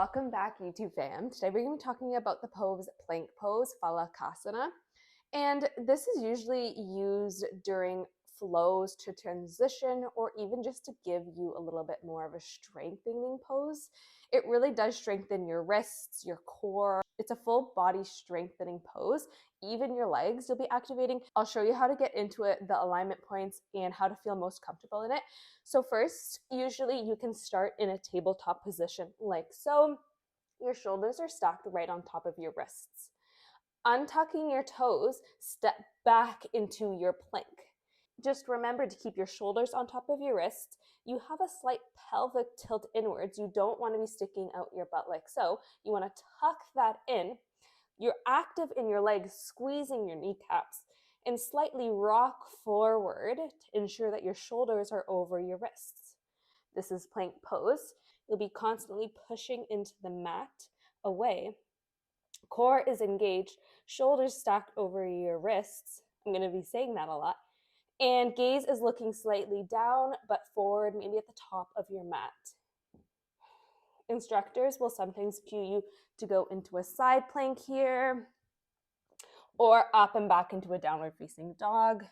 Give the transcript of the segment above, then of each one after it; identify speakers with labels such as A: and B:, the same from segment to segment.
A: Welcome back, YouTube fam. Today we're going to be talking about the pose plank pose, Phalakasana. And this is usually used during flows to transition or even just to give you a little bit more of a strengthening pose. It really does strengthen your wrists, your core. It's a full body strengthening pose. Even your legs you'll be activating. I'll show you how to get into it, the alignment points, and how to feel most comfortable in it. So first, usually you can start in a tabletop position like so. Your shoulders are stacked right on top of your wrists. Untucking your toes, step back into your plank. Just remember to keep your shoulders on top of your wrists. You have a slight pelvic tilt inwards. You don't want to be sticking out your butt like so. You want to tuck that in. You're active in your legs, squeezing your kneecaps, and slightly rock forward to ensure that your shoulders are over your wrists. This is plank pose. You'll be constantly pushing into the mat away. Core is engaged, shoulders stacked over your wrists. I'm going to be saying that a lot. And gaze is looking slightly down, but forward, maybe at the top of your mat. Instructors will sometimes cue you to go into a side plank here, or up and back into a downward facing dog.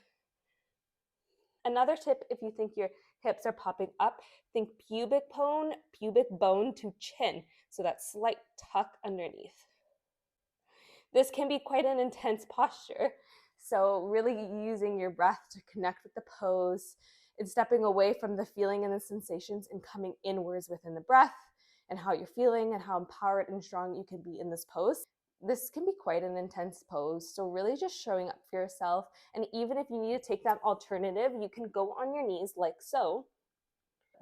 A: Another tip, if you think your hips are popping up, think pubic bone to chin, so that slight tuck underneath. This can be quite an intense posture, so really using your breath to connect with the pose and stepping away from the feeling and the sensations and coming inwards within the breath and how you're feeling and how empowered and strong you can be in this pose. This can be quite an intense pose, so really just showing up for yourself. And even if you need to take that alternative, you can go on your knees like so.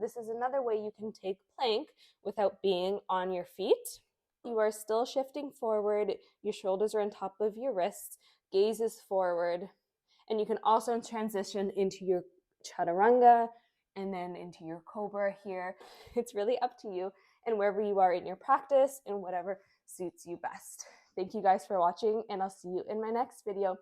A: This is another way you can take plank without being on your feet. You are still shifting forward, your shoulders are on top of your wrists, gaze is forward, and you can also transition into your chaturanga and then into your cobra here. It's really up to you and wherever you are in your practice and whatever suits you best. Thank you guys for watching, and I'll see you in my next video.